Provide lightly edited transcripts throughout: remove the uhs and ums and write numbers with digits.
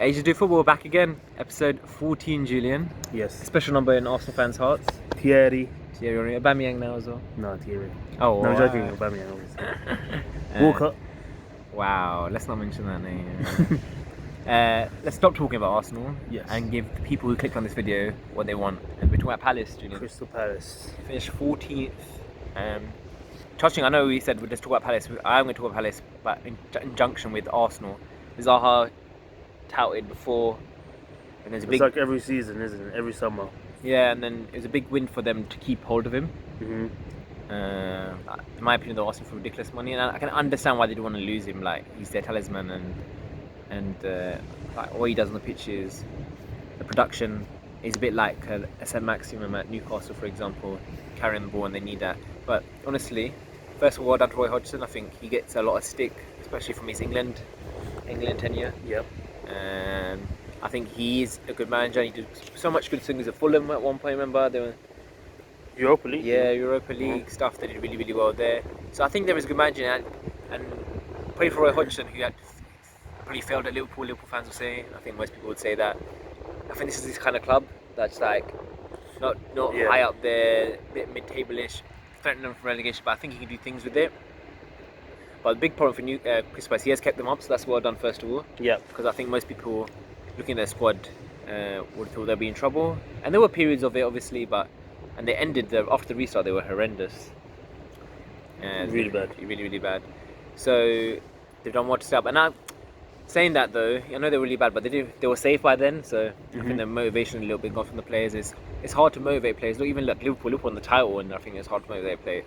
Asia Do Football back again, episode 14, Julian. Yes. Special number in Arsenal fans' hearts. Thierry. Thierry, Aubameyang now as well. No, Thierry. Oh, No, I'm wow. joking. Aubameyang, obviously. Walker. Wow, let's not mention that name. Let's stop talking about Arsenal and give the people who clicked on this video what they want. And we're talking about Palace, Julian. Crystal Palace. Finished 14th. Touching, I know we said let's talk about Palace. I'm going to talk about Palace, but in conjunction with Arsenal. Zaha touted before, and there's a big. It's like every season, isn't it? Every summer. Yeah, and then it was a big win for them to keep hold of him. Mm-hmm. In my opinion, they're asking for ridiculous money, and I can understand why they don't want to lose him. Like, he's their talisman, and like all he does on the pitch is the production is a bit like a St. Maximum at Newcastle, for example, carrying the ball, and they need that. But honestly, first of all, well done to Roy Hodgson. I think he gets a lot of stick, especially from his England tenure. Yep. I think he is a good manager. He did so much good things at Fulham at one point. Remember, they were Europa League. Yeah, Europa League stuff. They did really, really well there. So I think there was a good manager, and probably for Roy Hodgson, who had probably failed at Liverpool. Liverpool fans will say. I think most people would say that. I think this is this kind of club that's like not high up there, a bit mid-table-ish, threatening them for relegation. But I think he can do things with it. But the big problem for Crystal Palace, he has kept them up, so that's well done first of all. Yeah. Because I think most people looking at their squad would have thought they'd be in trouble, and there were periods of it, obviously, and they ended after the restart. They were horrendous. Really bad. Really, really bad. So they've done well to stay up. And now, saying that though, I know they're really bad, but they were safe by then. So I think the motivation a little bit gone from the players. It's hard to motivate players. Look, even like Liverpool won the title, and I think it's hard to motivate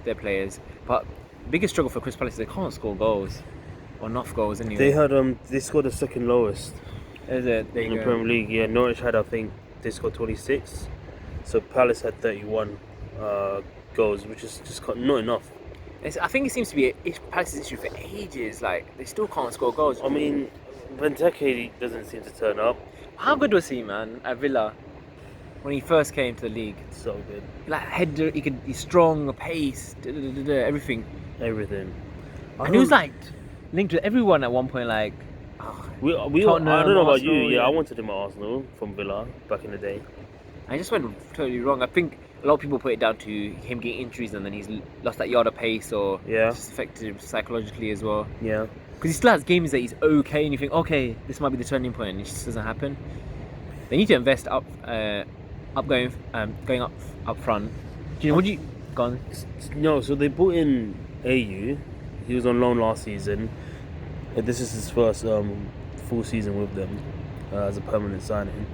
their players. But biggest struggle for Crystal Palace is they can't score goals or enough goals anyway. They had they scored the second lowest in the Premier League. Yeah, Norwich had, I think, they scored 26. So Palace had 31 goals, which is just not enough. I think it seems to be Palace's issue for ages. Like, they still can't score goals. I mean, Benteke doesn't seem to turn up. How good was he, man, at Villa when he first came to the league? So good. Like, header, he's strong, pace, everything. Everything. And he was like linked with everyone at one point. Like, I don't know about you. Yeah, I wanted him at Arsenal from Villa back in the day. I just went totally wrong. I think a lot of people put it down to him getting injuries, and then he's lost that yard of pace, or it's just affected him psychologically as well. Yeah. Because he still has games that he's okay, and you think, okay, this might be the turning point, and it just doesn't happen. They need to invest going up front. Do you know? Would you go on? No, so they brought in AU. He was on loan last season. This is his first full season with them as a permanent signing.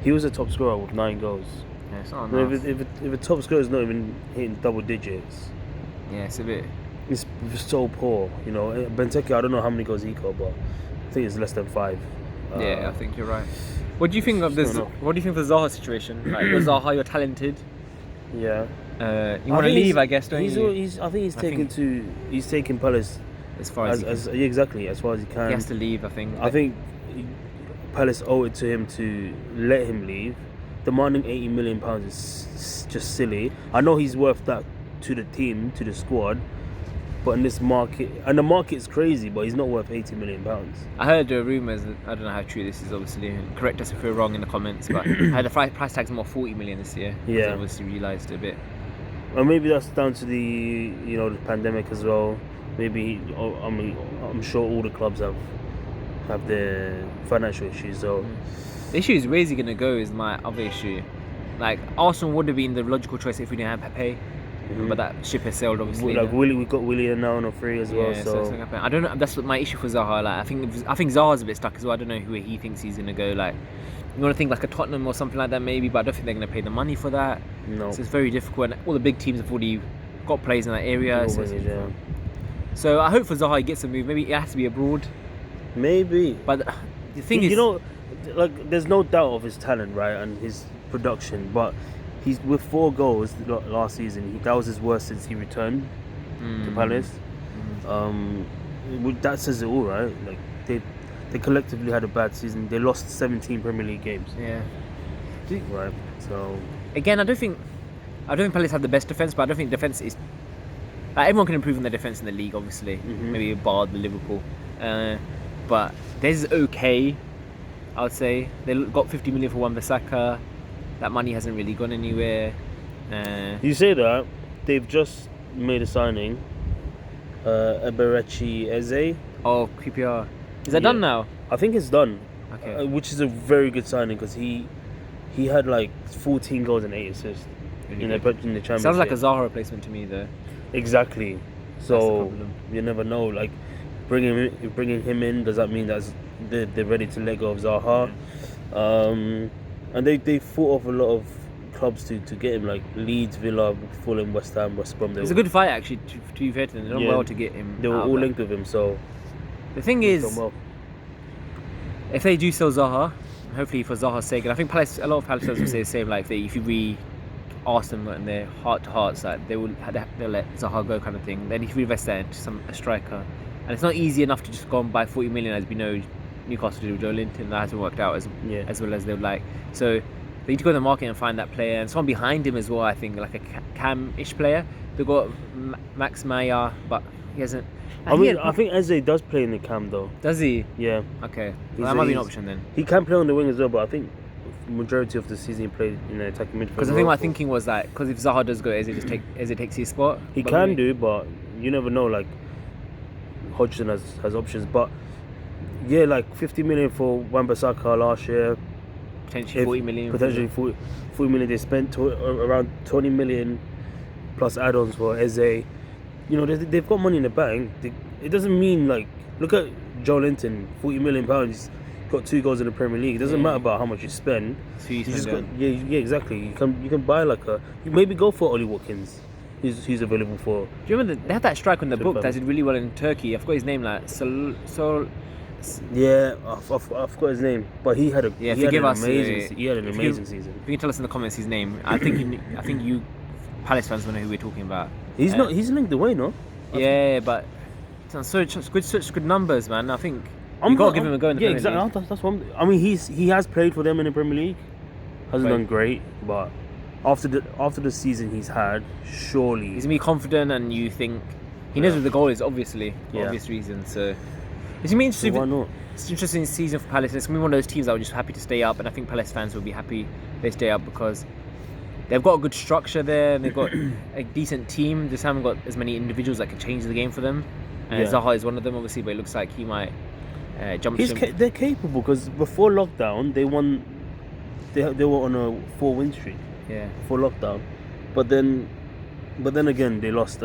He was a top scorer with 9 goals. Yeah, it's not enough. If a top scorer is not even hitting double digits, yeah, it's a bit. It's so poor. You know, Benteke, I don't know how many goals he got, but I think it's less than 5. Yeah, I think you're right. What do you think of this? What do you think of the Zaha situation? Like, you're Zaha, you're talented. Yeah. You want to leave, I guess, don't you? I think he's taken Palace as far as he can. Exactly, as far as he can. He has to leave, I think. I think Palace owe it to him to let him leave. Demanding £80 million is just silly. I know he's worth that to the team, to the squad, but in this market, and the market's crazy, but he's not worth £80 million. I heard rumours, I don't know how true this is, obviously, correct us if we're wrong in the comments, but I heard the price tag's more 40 million this year. Yeah. I obviously realised a bit. Well, maybe that's down to the pandemic as well. Maybe I'm sure all the clubs have their financial issues. So the issue is, where's he gonna go? Is my other issue. Like, Arsenal would have been the logical choice if we didn't have Pepe, but that ship has sailed, obviously. Like we've got Willian now on a free as well. So I don't know. That's what my issue for Zaha. Like, I think Zaha's a bit stuck as well. I don't know who he thinks he's gonna go. Like, you want to think like a Tottenham or something like that, maybe, but I don't think they're gonna pay the money for that. No. So it's very difficult. And all the big teams have already got players in that area. So I hope for Zaha he gets a move. Maybe it has to be abroad. Maybe. But the thing is, like, there's no doubt of his talent, right, and his production. But he's with 4 goals last season. That was his worst since he returned to Palace. That says it all, right? Like, they collectively had a bad season. They lost 17 Premier League games. Yeah. Right. So again, I don't think Palace have the best defence, but I don't think defence is. Like, everyone can improve on their defence in the league, obviously. Maybe bar the Liverpool, but theirs is okay. I would say. They got 50 million for Wan-Bissaka. That money hasn't really gone anywhere. You say that, they've just made a signing. Eberechi Eze. Oh, QPR. Is that done now? I think it's done. Okay. Which is a very good signing because he had like 14 goals and 8 assists in the Championship. Sounds like a Zaha replacement to me, though. Exactly. So you never know. Like bringing him in, does that mean that they're ready to let go of Zaha? And they fought off a lot of clubs to get him, like Leeds, Villa, Fulham, West Ham, West Brom. It's a good fight actually. To be fair to them, they've done well to get him. They were all linked with him. So the thing is, if they do sell Zaha, hopefully for Zaha's sake, and I think a lot of Palace fans will say the same. Like if you really ask them in their heart to hearts that they'll let Zaha go, kind of thing. Then if you invest that into a striker, and it's not easy enough to just go and buy 40 million, as we know Newcastle did with Joe Linton. That hasn't worked out as well as they would like. So they need to go to the market and find that player, and someone behind him as well. I think like a Cam-ish player. They've got Max Meyer, but he hasn't. I think Eze does play in the cam though. Does he? Yeah. Okay. Well, that might be an option then. He can play on the wing as well, but I think majority of the season he played in the attacking midfield. Because I think my thinking was that because if Zaha does go, Eze takes his spot. He can do, but you never know. Like Hodgson has options, but yeah, like 50 million for Wan-Bissaka last year. Potentially 40 million. Potentially 40 million. They spent around 20 million plus add-ons for Eze. You know, they've got money in the bank. It doesn't mean like, look at Joe Linton, £40 million. He's got 2 goals in the Premier League. It doesn't matter about how much you spend. So you just got, exactly. You can buy you maybe go for Ollie Watkins. He's available for. Do you remember they had that striker in the book that did really well in Turkey? I forgot his name. Like Yeah, I forgot his name, but he had an amazing season. If you can tell us in the comments his name, I think you Palace fans will know who we're talking about. He's linked away, no? But such good numbers, man. I think you got to give him a go in the Premier League. Exactly. That's what I mean. He has played for them in the Premier League. Hasn't done great, but after the season he's had, surely he's gonna be confident, and you think he knows what the goal is, obviously, for obvious reasons. So it's gonna be interesting. So why not? It's an interesting season for Palace. It's gonna be one of those teams that are just happy to stay up, and I think Palace fans will be happy they stay up because they've got a good structure there, and they've got a decent team. Just haven't got as many individuals that can change the game for them. And Zaha is one of them, obviously, but it looks like he might jump ship. They're capable because before lockdown they won. They were on a 4-win streak. Yeah. Before lockdown, but then again they lost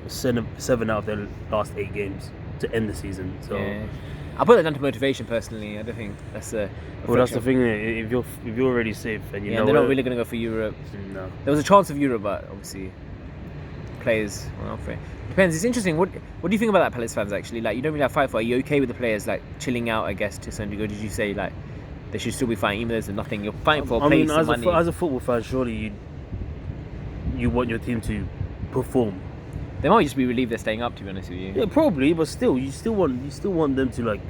7 out of their last 8 games to end the season. So I put that down to motivation personally. I don't think that's a. Well, that's the thing. If you're already safe and you know they're not really going to go for Europe. No. There was a chance of Europe, but obviously players were not free. Depends. It's interesting. What do you think about that, Palace fans? Actually, like you don't really have fight for. Are you okay with the players like chilling out? I guess to some degree. Did you say like they should still be fighting, even though there's nothing? You're fighting for a place and money. As a football fan, surely you want your team to perform. They might just be relieved they're staying up. To be honest with you. Yeah, probably, but still, you still want them to like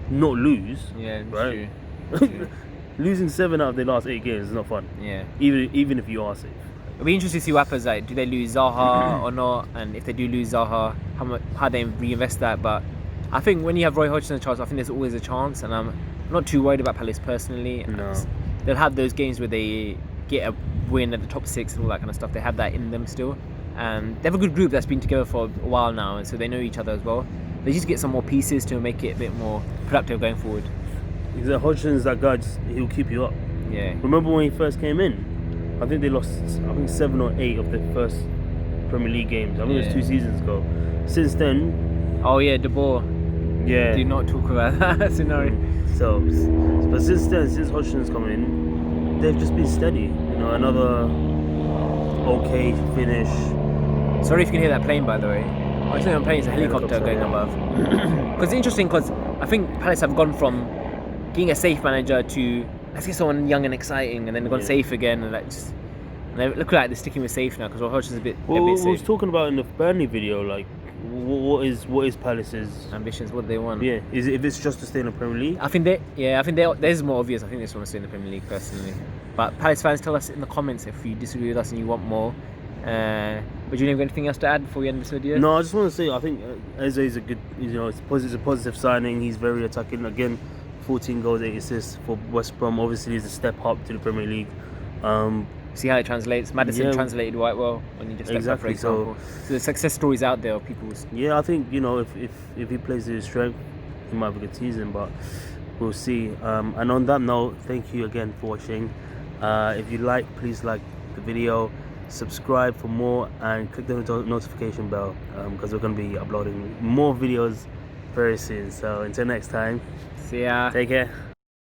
not lose. Yeah, right. True. Losing 7 out of their last 8 games is not fun. Yeah. Even if you are safe. It'll be interesting to see what happens. Like, do they lose Zaha or not? And if they do lose Zaha, how they reinvest that? But I think when you have Roy Hodgson in charge, I think there's always a chance, and I'm not too worried about Palace personally. No. They'll have those games where they get a win at the top 6 and all that kind of stuff. They have that in them still. And they have a good group that's been together for a while now, and so they know each other as well. They just get some more pieces to make it a bit more productive going forward. Exactly. Hodgson's that guy, he'll keep you up. Yeah. Remember when he first came in? I think they lost 7 or 8 of their first Premier League games. I think it was 2 seasons ago. Since then... Oh yeah, De Boer. Yeah. Do not talk about that scenario. So, but since then, since Hodgson's come in, they've just been steady. You know, another okay finish. Sorry if you can hear that plane, by the way. Actually, I'm playing a helicopter going above. Because it's interesting because I think Palace have gone from being a safe manager to let's get someone young and exciting, and then they've gone safe again, and they look like they're sticking with safe now because Hodgson's a bit safe. What I was talking about in the Burnley video, like what is Palace's ambitions? What do they want? Yeah, if it's just to stay in the Premier League? I think there's more obvious. I think they just want to stay in the Premier League personally. But Palace fans, tell us in the comments if you disagree with us and you want more. But do you have anything else to add before we end this video? No, I just want to say I think Eze is a good, it's a positive signing. He's very attacking again. 14 goals, 8 assists for West Brom. Obviously, is a step up to the Premier League. See how it translates. Madison Yeah. translated quite well when you just stepped up, for Exactly, so- example. So the success stories out there of people's. Yeah, I think, you know, if he plays to his strength, he might have a good season, but we'll see. And on that note, thank you again for watching. If you like, please like the video, subscribe for more, and click the notification bell because we're going to be uploading more videos very soon. So until next time, See ya. take care.